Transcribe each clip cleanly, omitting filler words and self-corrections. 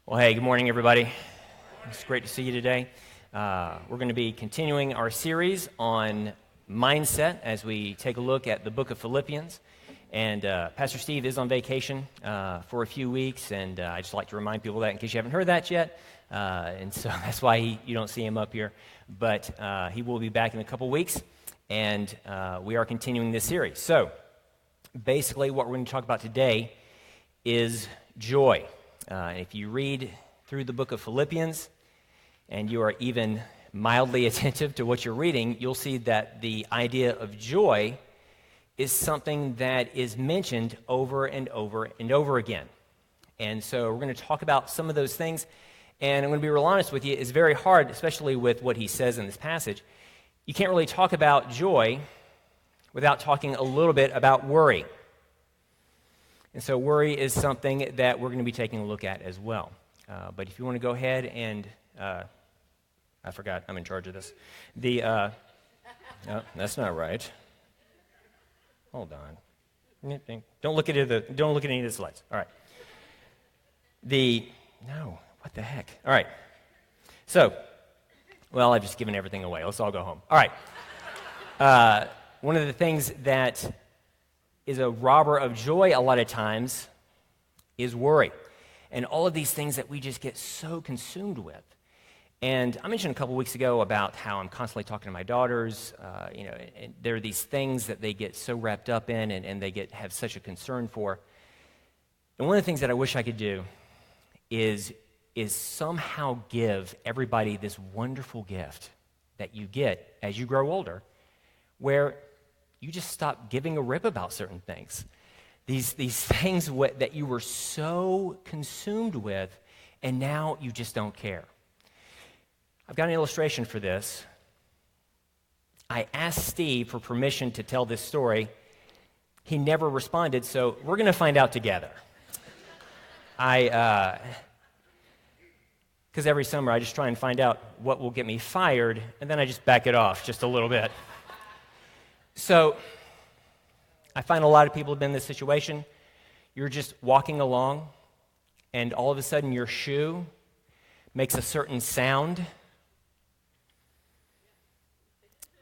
Well, hey, good morning, everybody. It's great to see you today. We're going to be continuing our series on mindset as we take a look at the book of Philippians. And Pastor Steve is on vacation for a few weeks, and I just like to remind people that in case you haven't heard that yet. And so that's why you don't see him up here. But he will be back in a couple weeks, and we are continuing this series. So basically what we're going to talk about today is joy. If you read through the book of Philippians and you are even mildly attentive to what you're reading, you'll see that the idea of joy is something that is mentioned over and over and over again. And so we're going to talk about some of those things. And I'm going to be real honest with you, it's very hard, especially with what he says in this passage. You can't really talk about joy without talking a little bit about worry. And so worry is something that we're going to be taking a look at as well. But if you want to go ahead and, I forgot, I'm in charge of this. No, that's not right. Hold on. Don't look at any of the slides. All right. No, what the heck? All right. So, well, I've just given everything away. Let's all go home. All right. One of the things that is a robber of joy a lot of times is worry. And all of these things that we just get so consumed with. And I mentioned a couple weeks ago about how I'm constantly talking to my daughters, and there are these things that they get so wrapped up in and they have such a concern for. And one of the things that I wish I could do is somehow give everybody this wonderful gift that you get as you grow older, where you just stop giving a rip about certain things. These things that you were so consumed with, and now you just don't care. I've got an illustration for this. I asked Steve for permission to tell this story. He never responded, so we're going to find out together. Because every summer I just try and find out what will get me fired, and then I just back it off just a little bit. So, I find a lot of people have been in this situation. You're just walking along, and all of a sudden your shoe makes a certain sound.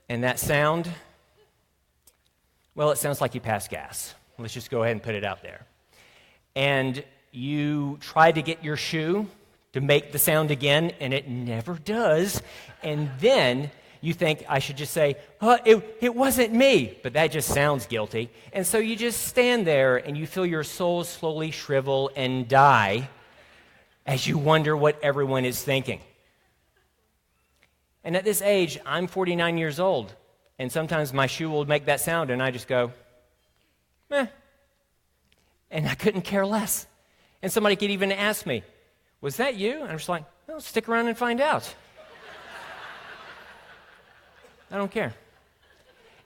And that sound, well, it sounds like you passed gas. Let's just go ahead and put it out there. And you try to get your shoe to make the sound again, and it never does. And then you think, I should just say, it wasn't me, but that just sounds guilty. And so you just stand there and you feel your soul slowly shrivel and die as you wonder what everyone is thinking. And at this age, I'm 49 years old, and sometimes my shoe will make that sound, and I just go, meh. And I couldn't care less. And somebody could even ask me, was that you? And I'm just like, well, stick around and find out. I don't care.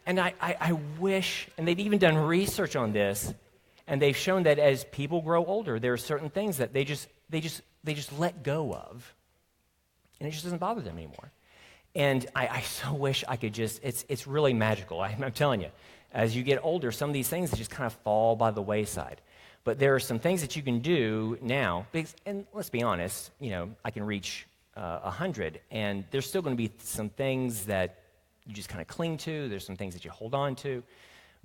And I wish, and they've even done research on this, and they've shown that as people grow older, there are certain things that they just let go of, and it just doesn't bother them anymore. And I so wish I could it's really magical. I'm telling you, as you get older, some of these things just kind of fall by the wayside. But there are some things that you can do now, and let's be honest, I can reach 100, and there's still going to be some things that you just kind of cling to. There's some things that you hold on to.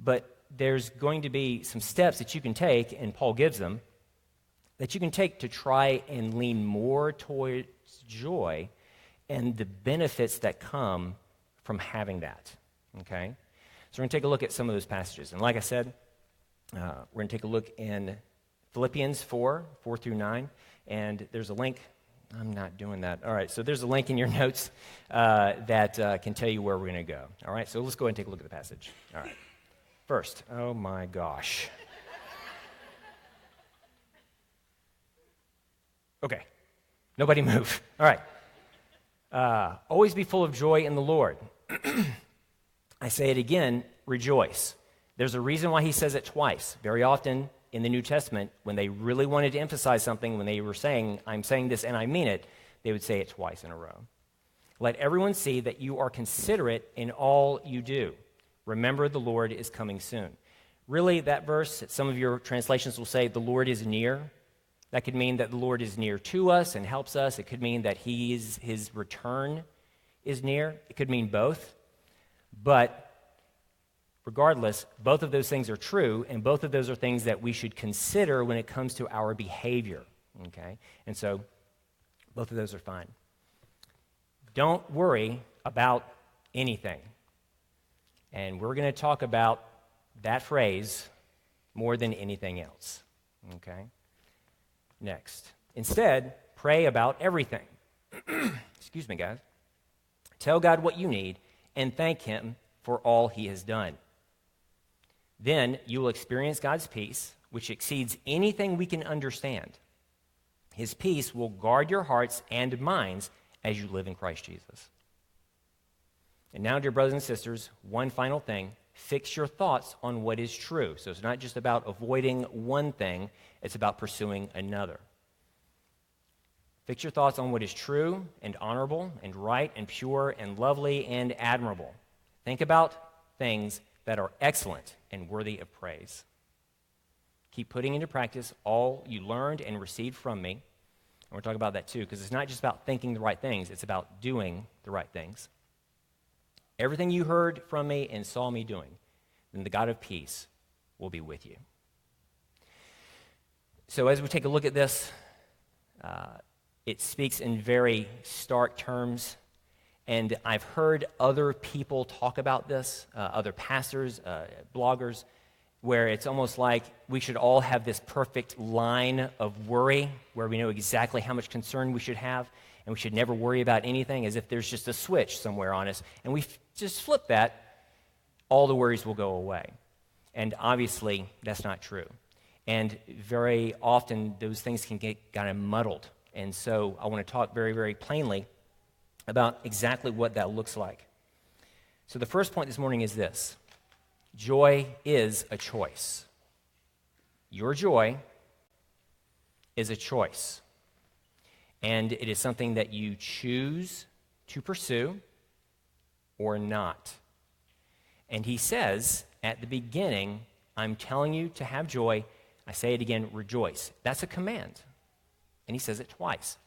But there's going to be some steps that you can take, and Paul gives them, that you can take to try and lean more towards joy and the benefits that come from having that, okay? So we're going to take a look at some of those passages. And like I said, we're going to take a look in Philippians 4 through 9, and there's a link. I'm not doing that. All right, so there's a link in your notes that can tell you where we're going to go. All right, so let's go ahead and take a look at the passage. All right. First, oh my gosh. Okay, nobody move. All right. Always be full of joy in the Lord. I say it again, rejoice. There's a reason why he says it twice. Very often in the New Testament, when they really wanted to emphasize something, when they were saying, I'm saying this and I mean it, they would say it twice in a row. Let everyone see that you are considerate in all you do. Remember, the Lord is coming soon. Really, that verse, some of your translations will say, the Lord is near. That could mean that the Lord is near to us and helps us. It could mean that his return is near. It could mean both. But regardless, both of those things are true, and both of those are things that we should consider when it comes to our behavior, okay? And so both of those are fine. Don't worry about anything. And we're going to talk about that phrase more than anything else, okay? Next. Instead, pray about everything. Excuse me, guys. Tell God what you need and thank Him for all He has done. Then you will experience God's peace, which exceeds anything we can understand. His peace will guard your hearts and minds as you live in Christ Jesus. And now, dear brothers and sisters, one final thing. Fix your thoughts on what is true. So it's not just about avoiding one thing, it's about pursuing another. Fix your thoughts on what is true and honorable and right and pure and lovely and admirable. Think about things that are excellent and worthy of praise. Keep putting into practice all you learned and received from me. And we're talking about that too, because it's not just about thinking the right things, it's about doing the right things. Everything you heard from me and saw me doing, then the God of peace will be with you. So as we take a look at this, it speaks in very stark terms, and I've heard other people talk about this, other pastors, bloggers, where it's almost like we should all have this perfect line of worry where we know exactly how much concern we should have, and we should never worry about anything, as if there's just a switch somewhere on us, and we just flip that, all the worries will go away. And obviously, that's not true. And very often, those things can get kind of muddled. And so I want to talk very, very plainly about exactly what that looks like. So the first point this morning is this. Joy is a choice. Your joy is a choice. And it is something that you choose to pursue or not. And he says at the beginning, I'm telling you to have joy. I say it again, rejoice. That's a command. And he says it twice,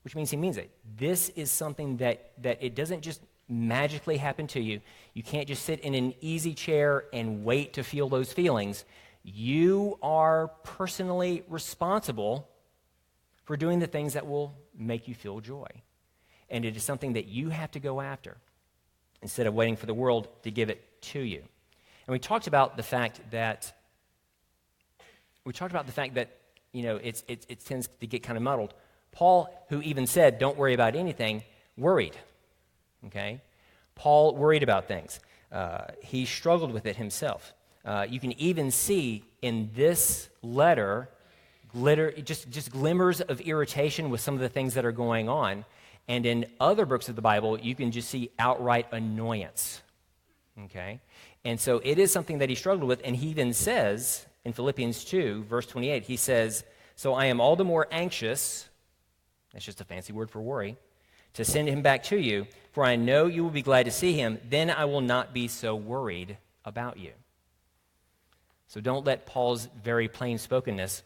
which means he means it. This is something that it doesn't just magically happen to you. You can't just sit in an easy chair and wait to feel those feelings. You are personally responsible for doing the things that will make you feel joy. And it is something that you have to go after instead of waiting for the world to give it to you. And we talked about the fact that you know, it tends to get kind of muddled. Paul, who even said, don't worry about anything, worried, okay? Paul worried about things. He struggled with it himself. You can even see in this letter just glimmers of irritation with some of the things that are going on. And in other books of the Bible, you can just see outright annoyance, okay? And so it is something that he struggled with, and he even says in Philippians 2, verse 28, he says, so I am all the more anxious, that's just a fancy word for worry, to send him back to you, for I know you will be glad to see him, then I will not be so worried about you. So don't let Paul's very plain spokenness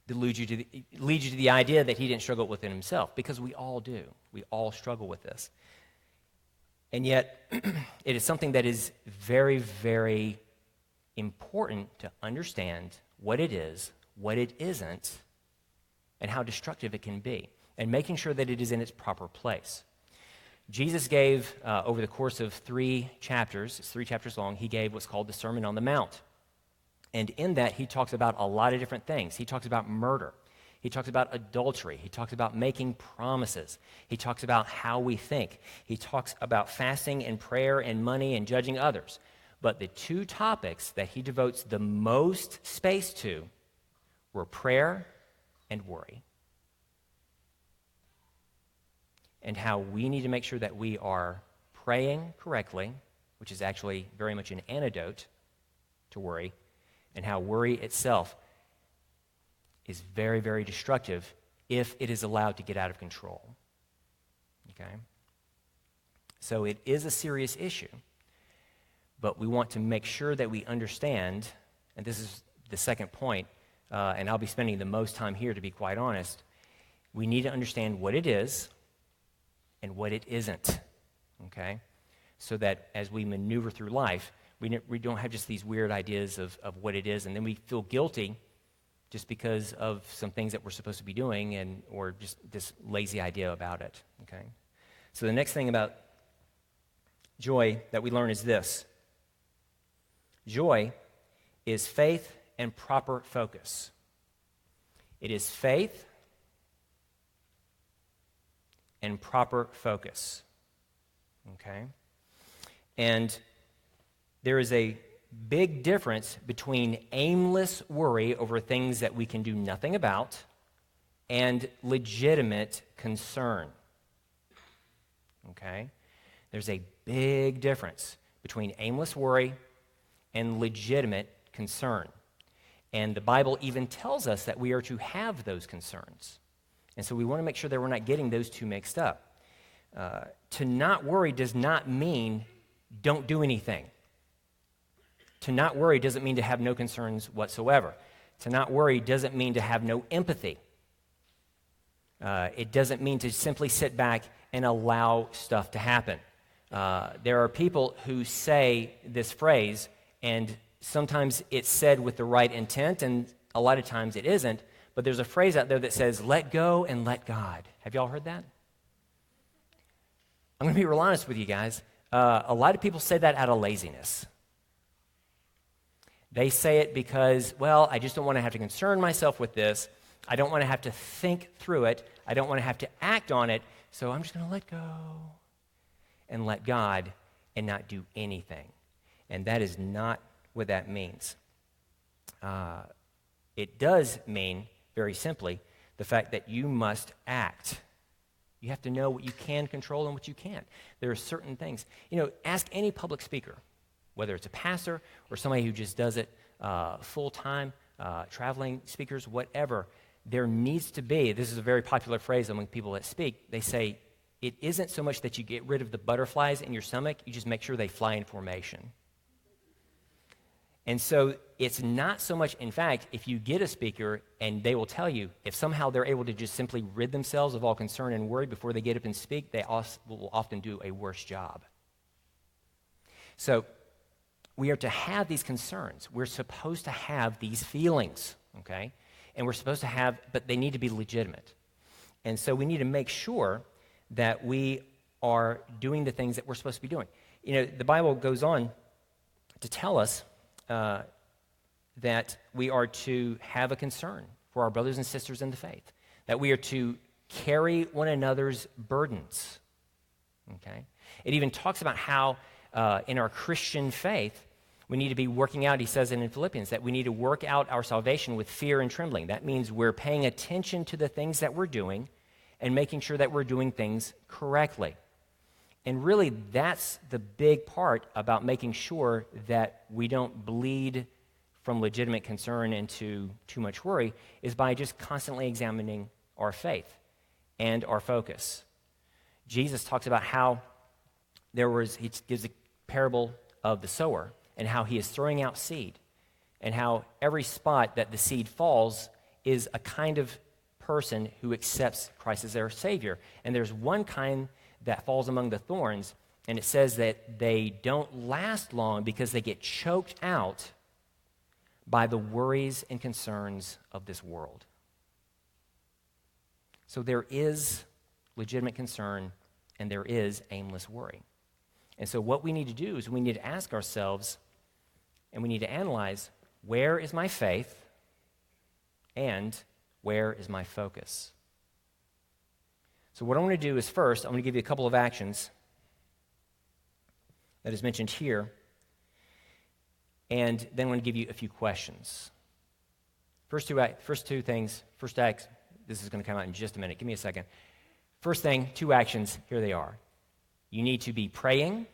lead you to the idea that he didn't struggle with it himself, because we all do. We all struggle with this. And yet, it is something that is very, very important to understand what it is, what it isn't, and how destructive it can be, and making sure that it is in its proper place. Jesus gave, over the course of 3 chapters, it's 3 chapters long, he gave what's called the Sermon on the Mount. And in that, he talks about a lot of different things. He talks about murder. He talks about adultery. He talks about making promises. He talks about how we think. He talks about fasting and prayer and money and judging others. But the 2 topics that he devotes the most space to were prayer and worry. And how we need to make sure that we are praying correctly, which is actually very much an antidote to worry, and how worry itself is very, very destructive if it is allowed to get out of control. Okay? So it is a serious issue, but we want to make sure that we understand, and this is the second point and I'll be spending the most time here to be quite honest, we need to understand what it is and what it isn't, okay? So that as we maneuver through life, we don't have just these weird ideas of what it is, and then we feel guilty just because of some things that we're supposed to be doing or just this lazy idea about it, okay? So the next thing about joy that we learn is this. Joy is faith and proper focus. It is faith and proper focus, okay? And there is a big difference between aimless worry over things that we can do nothing about and legitimate concern, okay? There's a big difference between aimless worry and legitimate concern. And the Bible even tells us that we are to have those concerns. And so we want to make sure that we're not getting those two mixed up. To not worry does not mean don't do anything. To not worry doesn't mean to have no concerns whatsoever. To not worry doesn't mean to have no empathy. It doesn't mean to simply sit back and allow stuff to happen. There are people who say this phrase, and sometimes it's said with the right intent, and a lot of times it isn't, but there's a phrase out there that says, let go and let God. Have y'all heard that? I'm going to be real honest with you guys. A lot of people say that out of laziness. They say it because, well, I just don't want to have to concern myself with this. I don't want to have to think through it. I don't want to have to act on it. So I'm just going to let go and let God and not do anything. And that is not what that means. It does mean, very simply, the fact that you must act. You have to know what you can control and what you can't. There are certain things. Ask any public speaker, whether it's a pastor or somebody who just does it full-time, traveling speakers, whatever. There needs to be, this is a very popular phrase among people that speak, they say, it isn't so much that you get rid of the butterflies in your stomach, you just make sure they fly in formation. And so it's not so much, in fact, if you get a speaker and they will tell you, if somehow they're able to just simply rid themselves of all concern and worry before they get up and speak, they will often do a worse job. So we are to have these concerns. We're supposed to have these feelings, okay? And we're supposed to have, but they need to be legitimate. And so we need to make sure that we are doing the things that we're supposed to be doing. The Bible goes on to tell us that we are to have a concern for our brothers and sisters in the faith, that we are to carry one another's burdens, okay? It even talks about how in our Christian faith, we need to be working out, he says in Philippians, that we need to work out our salvation with fear and trembling. That means we're paying attention to the things that we're doing and making sure that we're doing things correctly. And really, that's the big part about making sure that we don't bleed from legitimate concern into too much worry, is by just constantly examining our faith and our focus. Jesus talks about how he gives a parable of the sower and how he is throwing out seed, and how every spot that the seed falls is a kind of person who accepts Christ as their Savior. And there's one kind that falls among the thorns, and it says that they don't last long because they get choked out by the worries and concerns of this world. So there is legitimate concern and there is aimless worry. And so what we need to do is we need to ask ourselves and we need to analyze, where is my faith and where is my focus? So what I want to do is first, I'm going to give you a couple of actions that is mentioned here, and then I'm going to give you a few questions. First two things, first act, this is going to come out in just a minute. Give me a second. First thing, two actions, here they are. You need to be praying,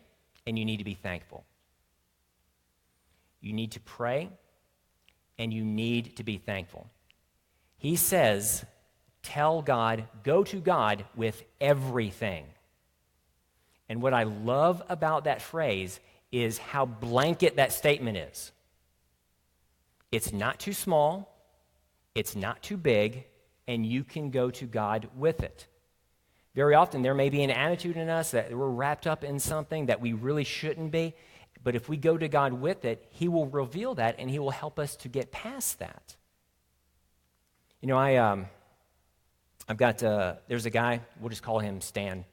and you need to be thankful. You need to pray, and you need to be thankful. He says, tell God, go to God with everything. And what I love about that phrase is how blanket that statement is. It's not too small, It's not too big, and you can go to God with it. Very often, there may be an attitude in us that we're wrapped up in something that we really shouldn't be, but if we go to God with it, He will reveal that, and He will help us to get past that. You know, I've got, there's a guy, we'll just call him Stan.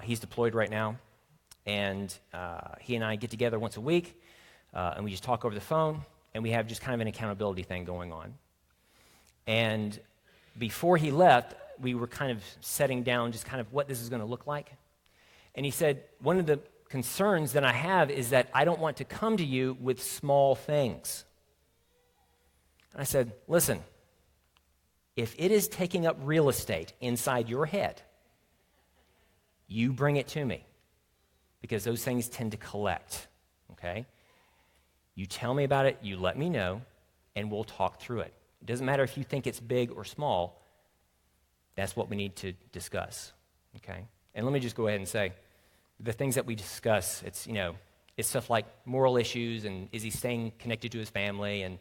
He's deployed right now, and he and I get together once a week, and we just talk over the phone, and we have just kind of an accountability thing going on. And before he left, we were kind of setting down just kind of what this is going to look like. And he said, one of the concerns that I have is that I don't want to come to you with small things. And I said, listen, if it is taking up real estate inside your head, you bring it to me, because those things tend to collect, okay? You tell me about it, you let me know, and we'll talk through it. It doesn't matter if you think it's big or small. That's what we need to discuss, okay? And let me just go ahead and say, the things that we discuss, it's, you know, it's stuff like moral issues, and is he staying connected to his family, and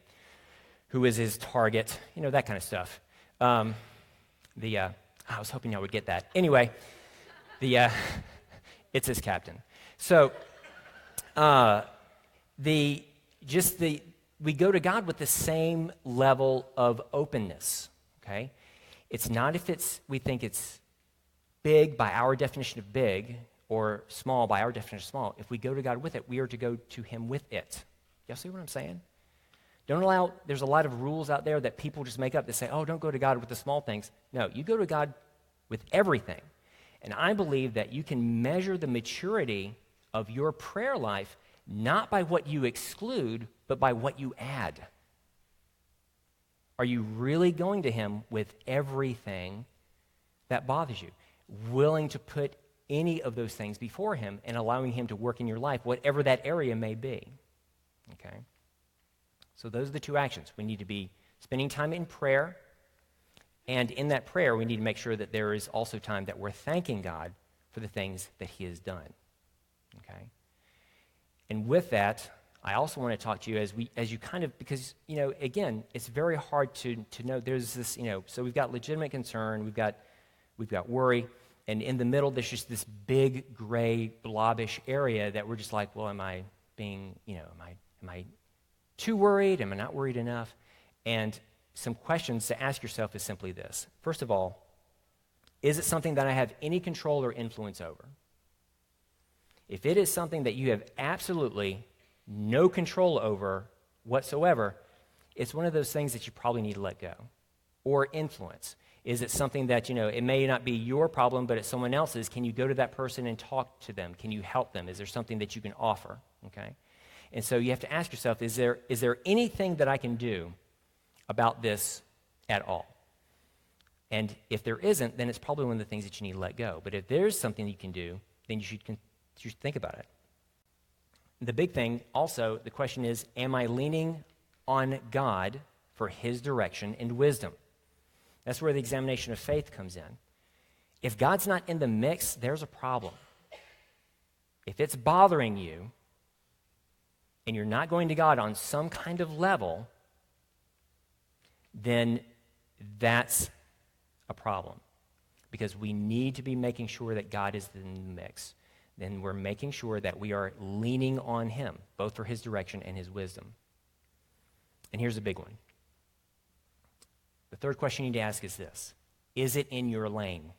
who is his target, you know, that kind of stuff. I was hoping I would get that. Anyway, it's his captain. So, we go to God with the same level of openness, okay? It's not if we think it's big by our definition of big, or small by our definition of small. If we go to God with it, we are to go to Him with it. Y'all see what I'm saying? There's a lot of rules out there that people just make up that say, oh, don't go to God with the small things. No, you go to God with everything. And I believe that you can measure the maturity of your prayer life not by what you exclude, but by what you add. Are you really going to Him with everything that bothers you? Willing to put any of those things before Him and allowing Him to work in your life, whatever that area may be. Okay? So those are the two actions. We need to be spending time in prayer, and in that prayer, we need to make sure that there is also time that we're thanking God for the things that He has done. Okay? And with that, I also want to talk to you as you kind of, because, you know, again, it's very hard to know. There's this, you know, so we've got legitimate concern, we've got worry, and in the middle, there's just this big gray blobbish area that we're just like, well, am I too worried? Am I not worried enough? And some questions to ask yourself is simply this. First of all, is it something that I have any control or influence over? If it is something that you have absolutely no control over whatsoever, it's one of those things that you probably need to let go. Or influence. Is it something that, you know, it may not be your problem, but it's someone else's? Can you go to that person and talk to them? Can you help them? Is there something that you can offer? Okay? And so you have to ask yourself, is there anything that I can do about this at all? And if there isn't, then it's probably one of the things that you need to let go. But if there's something you can do, then you should think about it. The big thing also, the question is, am I leaning on God for His direction and wisdom? That's where the examination of faith comes in. If God's not in the mix, there's a problem. If it's bothering you, and you're not going to God on some kind of level, then that's a problem. Because we need to be making sure that God is in the mix. Then we're making sure that we are leaning on Him, both for His direction and His wisdom. And here's a big one. The third question you need to ask is this: is it in your lane?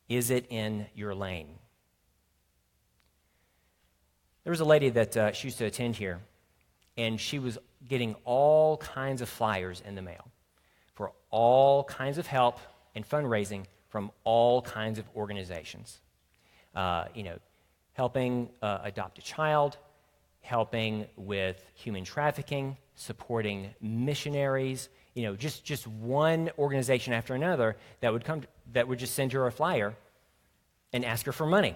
Is it in your lane? There was a lady that she used to attend here, and she was getting all kinds of flyers in the mail for all kinds of help and fundraising from all kinds of organizations. Helping adopt a child, helping with human trafficking, supporting missionaries, just one organization after another that would just send her a flyer and ask her for money.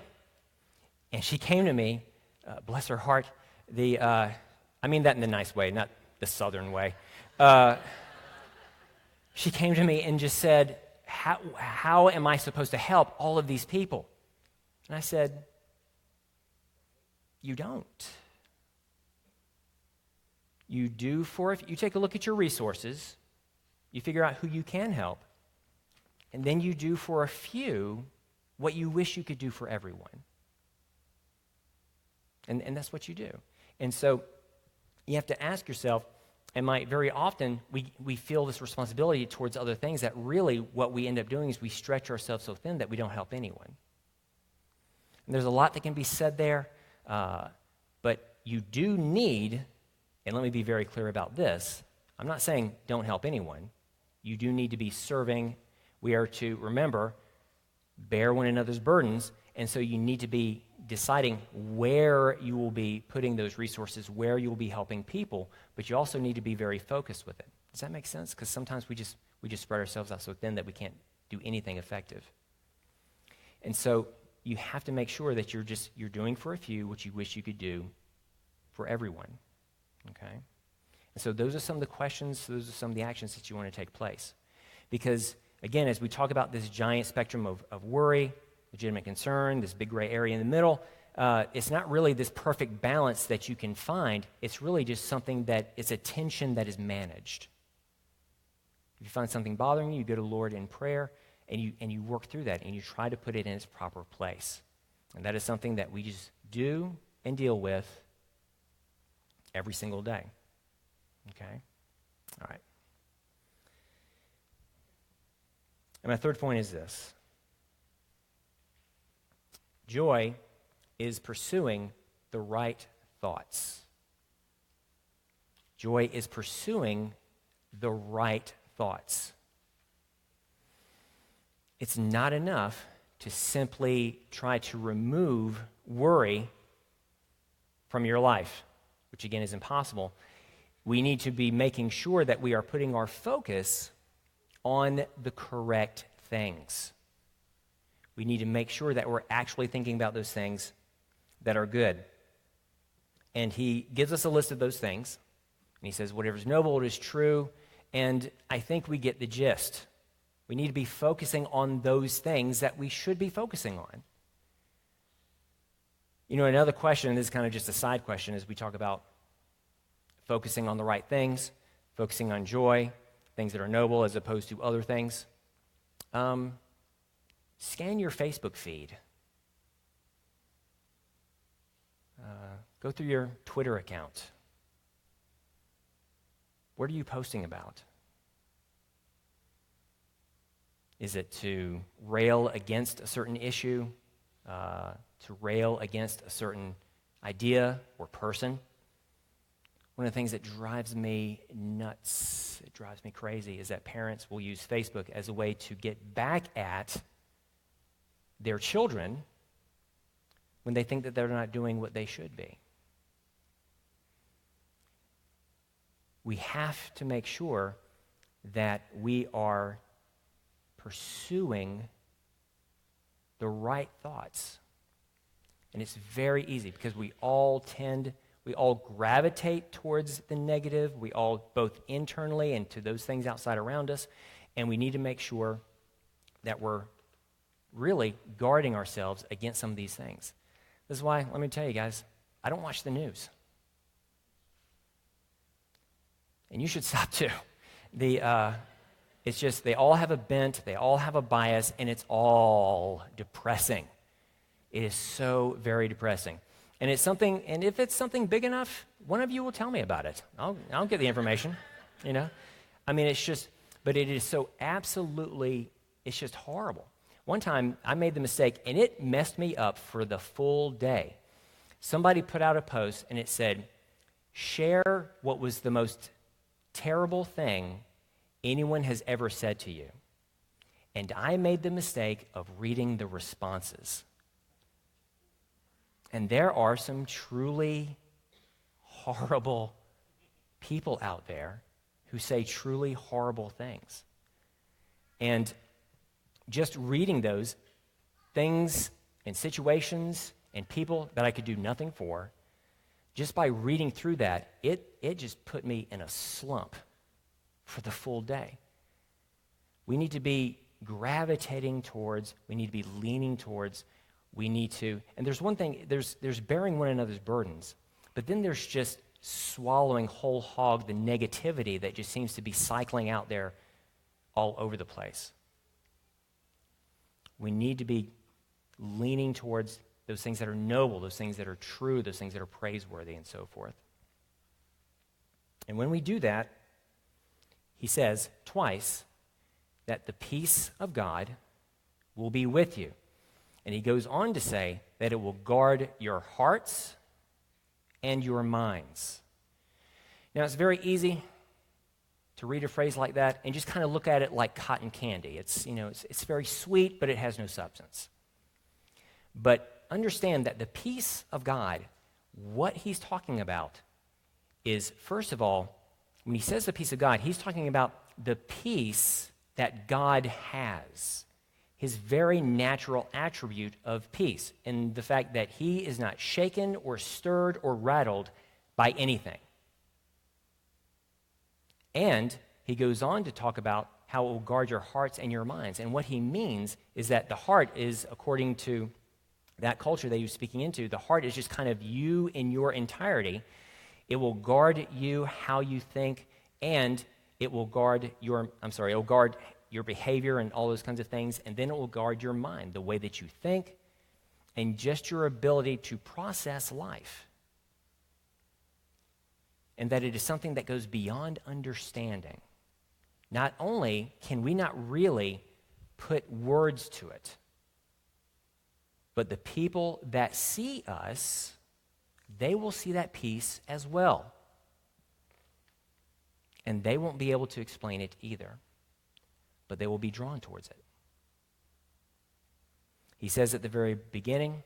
And she came to me, bless her heart, I mean that in the nice way, not the southern way. She came to me and just said, how am I supposed to help all of these people? And I said, you don't. you take a look at your resources, you figure out who you can help, and then you do for a few what you wish you could do for everyone. And that's what you do. And so you have to ask yourself, very often we feel this responsibility towards other things that really what we end up doing is we stretch ourselves so thin that we don't help anyone. And there's a lot that can be said there, but you do need, and let me be very clear about this, I'm not saying don't help anyone. You do need to be serving. We are to, remember, bear one another's burdens, and so you need to be deciding where you will be putting those resources, where you will be helping people, but you also need to be very focused with it. Does that make sense? Because sometimes we just spread ourselves out so thin that we can't do anything effective. And so you have to make sure that you're doing for a few what you wish you could do for everyone. Okay? And so those are some of the questions, those are some of the actions that you want to take place. Because, again, as we talk about this giant spectrum of worry, legitimate concern, this big gray area in the middle, it's not really this perfect balance that you can find. It's really just something that it's a tension that is managed. If you find something bothering you, you go to the Lord in prayer, and you work through that, and you try to put it in its proper place. And that is something that we just do and deal with every single day. Okay? All right. And my third point is this. Joy is pursuing the right thoughts. Joy is pursuing the right thoughts. It's not enough to simply try to remove worry from your life, which again is impossible. We need to be making sure that we are putting our focus on the correct things. We need to make sure that we're actually thinking about those things that are good. And he gives us a list of those things. And he says, whatever is noble, what is true. And I think we get the gist. We need to be focusing on those things that we should be focusing on. You know, another question, and this is kind of just a side question, as we talk about focusing on the right things, focusing on joy, things that are noble as opposed to other things. Scan your Facebook feed. Go through your Twitter account. What are you posting about? Is it to rail against a certain issue, to rail against a certain idea or person? One of the things that drives me nuts, it drives me crazy, is that parents will use Facebook as a way to get back at their children when they think that they're not doing what they should be. We have to make sure that we are pursuing the right thoughts. And it's very easy because we all gravitate towards the negative. We all, both internally and to those things outside around us. And we need to make sure that we're really guarding ourselves against some of these things. This is why, let me tell you guys, I don't watch the news. And you should stop too. It's just they all have a bent, they all have a bias, and it's all depressing. It is so very depressing. And it's something, and if it's something big enough, one of you will tell me about it. I'll get the information, you know. I mean, but it is so absolutely, it's just horrible. One time, I made the mistake, and it messed me up for the full day. Somebody put out a post, and it said, share what was the most terrible thing anyone has ever said to you. And I made the mistake of reading the responses. And there are some truly horrible people out there who say truly horrible things. And just reading those things and situations and people that I could do nothing for, just by reading through that, it just put me in a slump for the full day. We need to be gravitating towards, we need to be leaning towards, we need to, and there's one thing, there's bearing one another's burdens, but then there's just swallowing whole hog the negativity that just seems to be cycling out there all over the place. We need to be leaning towards those things that are noble, those things that are true, those things that are praiseworthy, and so forth. And when we do that, he says twice that the peace of God will be with you. And he goes on to say that it will guard your hearts and your minds. Now, it's very easy to read a phrase like that and just kind of look at it like cotton candy. It's very sweet, but it has no substance. But understand that the peace of God, what he's talking about is, first of all, when he says the peace of God, he's talking about the peace that God has, his very natural attribute of peace, and the fact that he is not shaken or stirred or rattled by anything. And he goes on to talk about how it will guard your hearts and your minds. And what he means is that the heart is, according to that culture that he was speaking into, the heart is just kind of you in your entirety. It will guard you, how you think, and it will guard your behavior and all those kinds of things, and then it will guard your mind, the way that you think, and just your ability to process life. And that it is something that goes beyond understanding. Not only can we not really put words to it, but the people that see us, they will see that peace as well. And they won't be able to explain it either, but they will be drawn towards it. He says at the very beginning,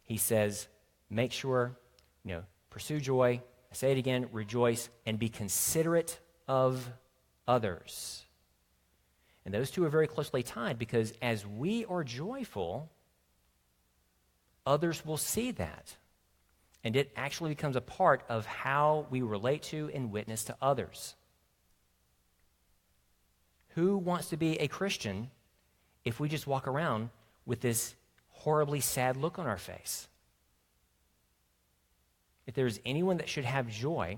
he says, make sure, pursue joy. I say it again, rejoice, and be considerate of others. And those two are very closely tied, because as we are joyful, others will see that. And it actually becomes a part of how we relate to and witness to others. Who wants to be a Christian if we just walk around with this horribly sad look on our face? If there's anyone that should have joy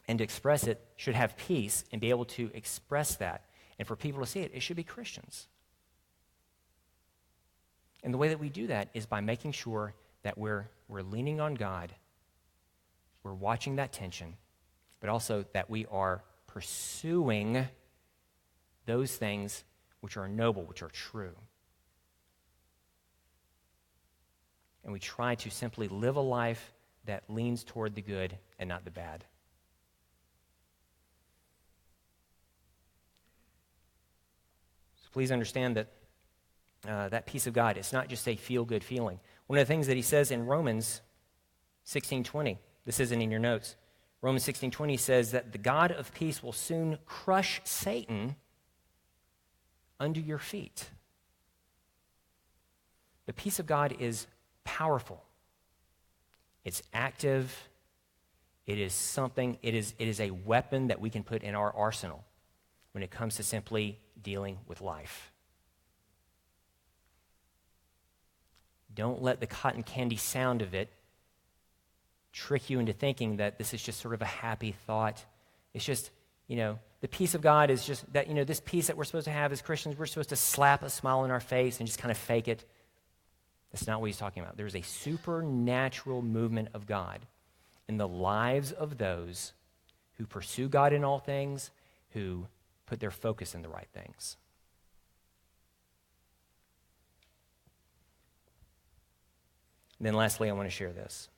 and express it, should have peace and be able to express that, and for people to see it, it should be Christians. And the way that we do that is by making sure that we're leaning on God, we're watching that tension, but also that we are pursuing those things which are noble, which are true. And we try to simply live a life that leans toward the good and not the bad. So please understand that that peace of God, it's not just a feel-good feeling. One of the things that he says in Romans 16:20, this isn't in your notes, Romans 16:20 says that the God of peace will soon crush Satan under your feet. The peace of God is powerful. It's active. It is something, it is a weapon that we can put in our arsenal when it comes to simply dealing with life. Don't let the cotton candy sound of it trick you into thinking that this is just sort of a happy thought. It's just, the peace of God is just that, this peace that we're supposed to have as Christians, we're supposed to slap a smile on our face and just kind of fake it. That's not what he's talking about. There's a supernatural movement of God in the lives of those who pursue God in all things, who put their focus in the right things. And then lastly, I want to share this.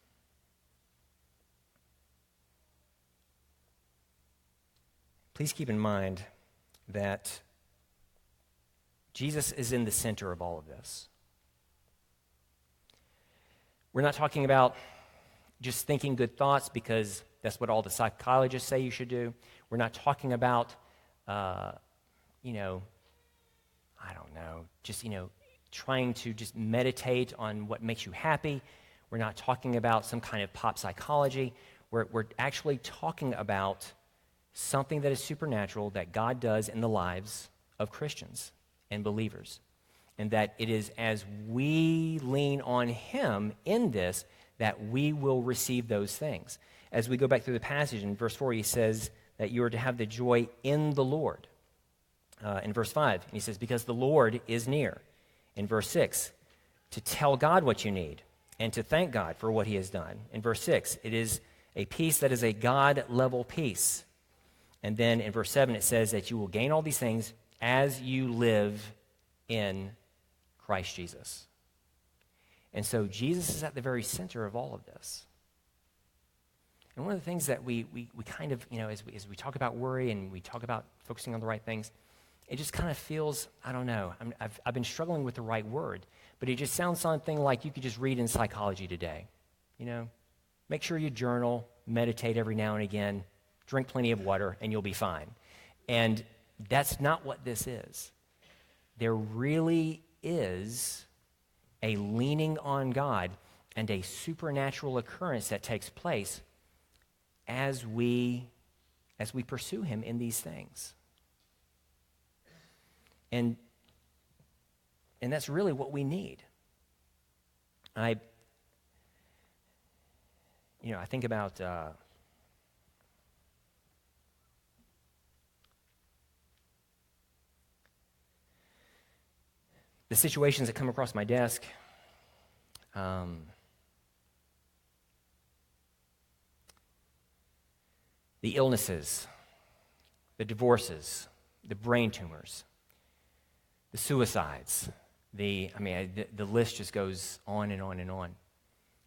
Please keep in mind that Jesus is in the center of all of this. We're not talking about just thinking good thoughts because that's what all the psychologists say you should do. We're not talking about, trying to just meditate on what makes you happy. We're not talking about some kind of pop psychology. We're actually talking about something that is supernatural that God does in the lives of Christians and believers. And that it is as we lean on him in this that we will receive those things. As we go back through the passage in verse 4, he says that you are to have the joy in the Lord. In verse 5, he says, because the Lord is near. In verse 6, to tell God what you need and to thank God for what he has done. In verse 6, it is a peace that is a God-level peace. And then in verse 7, it says that you will gain all these things as you live in Christ Jesus. And so Jesus is at the very center of all of this. And one of the things that we kind of, as we talk about worry and we talk about focusing on the right things, it just kind of feels, I don't know, I've been struggling with the right word, but it just sounds something like you could just read in Psychology Today. Make sure you journal, meditate every now and again, drink plenty of water, and you'll be fine. And that's not what this is. There really is a leaning on God and a supernatural occurrence that takes place as we pursue him in these things. And that's really what we need. I think about the situations that come across my desk. The illnesses, the divorces, the brain tumors, the suicides, the list just goes on and on and on.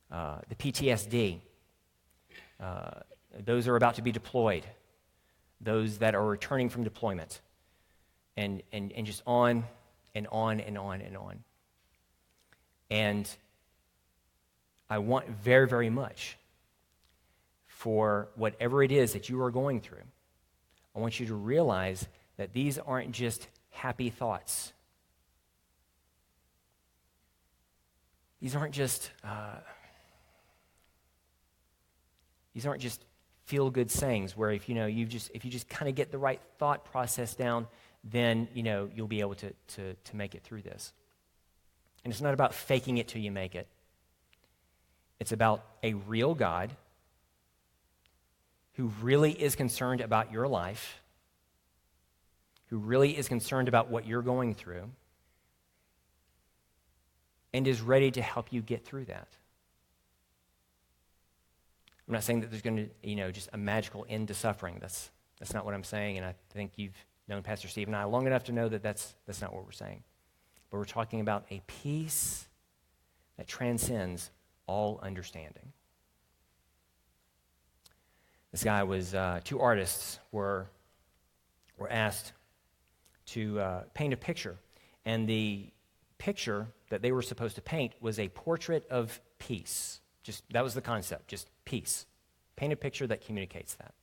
The PTSD, those are about to be deployed, those that are returning from deployment, and just on and on and on and on. And I want very, very much for whatever it is that you are going through, I want you to realize that these aren't just happy thoughts. These aren't just feel-good sayings where if you just kind of get the right thought process down, then you'll be able to make it through this. And it's not about faking it till you make it. It's about a real God who really is concerned about your life, who really is concerned about what you're going through, and is ready to help you get through that. I'm not saying that there's going to, just a magical end to suffering. That's not what I'm saying, and I think you've known Pastor Steve and I long enough to know that that's not what we're saying. But we're talking about a peace that transcends all understanding. This guy was, two artists were asked to paint a picture, and the picture that they were supposed to paint was a portrait of peace. That was the concept, just peace. Paint a picture that communicates that.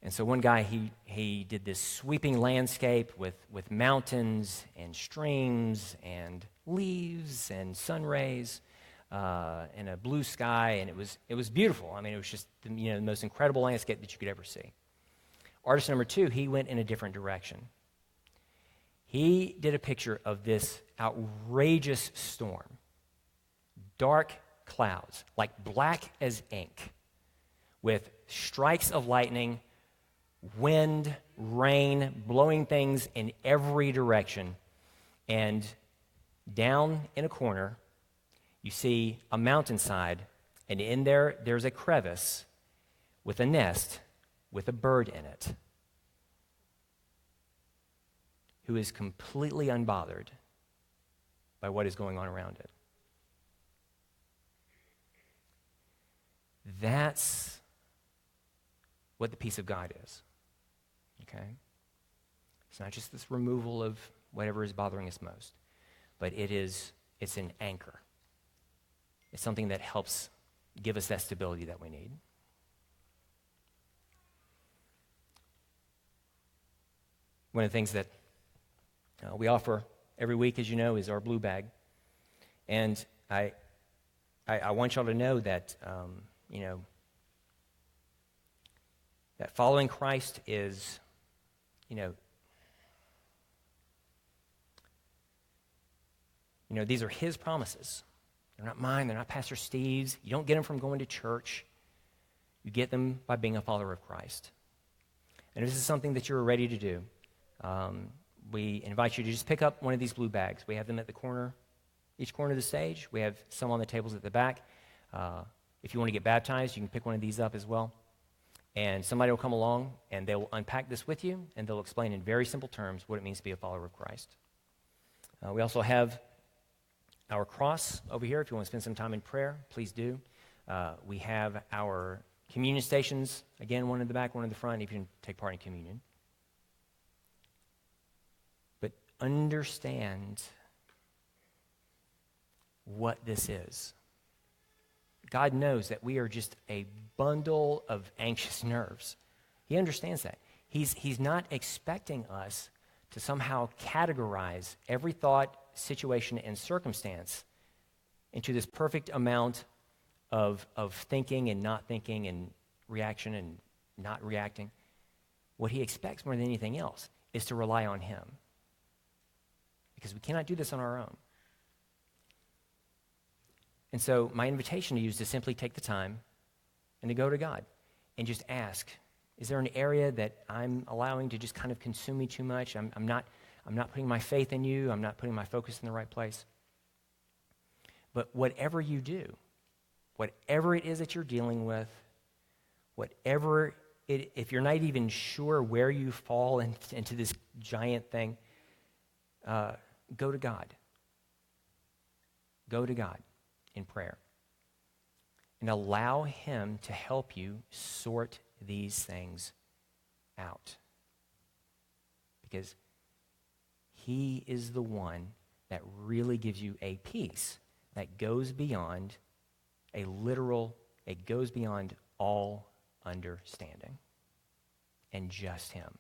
And so one guy, he did this sweeping landscape with mountains and streams and leaves and sun rays and a blue sky, and it was beautiful. It was just the most incredible landscape that you could ever see. Artist number 2, he went in a different direction. He did a picture of this outrageous storm, dark clouds, like black as ink, with strikes of lightning, wind, rain, blowing things in every direction. And down in a corner, you see a mountainside, and in there's a crevice with a nest with a bird in it who is completely unbothered by what is going on around it. That's what the peace of God is. Okay? It's not just this removal of whatever is bothering us most, but it's an anchor. It's something that helps give us that stability that we need. One of the things that we offer every week, as you know, is our blue bag. And I want y'all to know that, that following Christ is, these are his promises. They're not mine. They're not Pastor Steve's. You don't get them from going to church. You get them by being a follower of Christ. And if this is something that you're ready to do, we invite you to just pick up one of these blue bags. We have them at the corner, each corner of the stage. We have some on the tables at the back. If you want to get baptized, you can pick one of these up as well. And somebody will come along, and they will unpack this with you, and they'll explain in very simple terms what it means to be a follower of Christ. We also have our cross over here. If you want to spend some time in prayer, please do. We have our communion stations, again, one in the back, one in the front, if you can take part in communion. But understand what this is. God knows that we are just a bundle of anxious nerves. He understands that. He's not expecting us to somehow categorize every thought, situation, and circumstance into this perfect amount of thinking and not thinking and reaction and not reacting. What he expects more than anything else is to rely on him. Because we cannot do this on our own. And so my invitation to you is to simply take the time and to go to God and just ask, is there an area that I'm allowing to just kind of consume me too much? I'm not putting my faith in you. I'm not putting my focus in the right place. But whatever you do, whatever it is that you're dealing with, if you're not even sure where you fall into this giant thing, go to God. Go to God in prayer and allow him to help you sort these things out, because he is the one that really gives you a peace that goes beyond it goes beyond all understanding, and just him.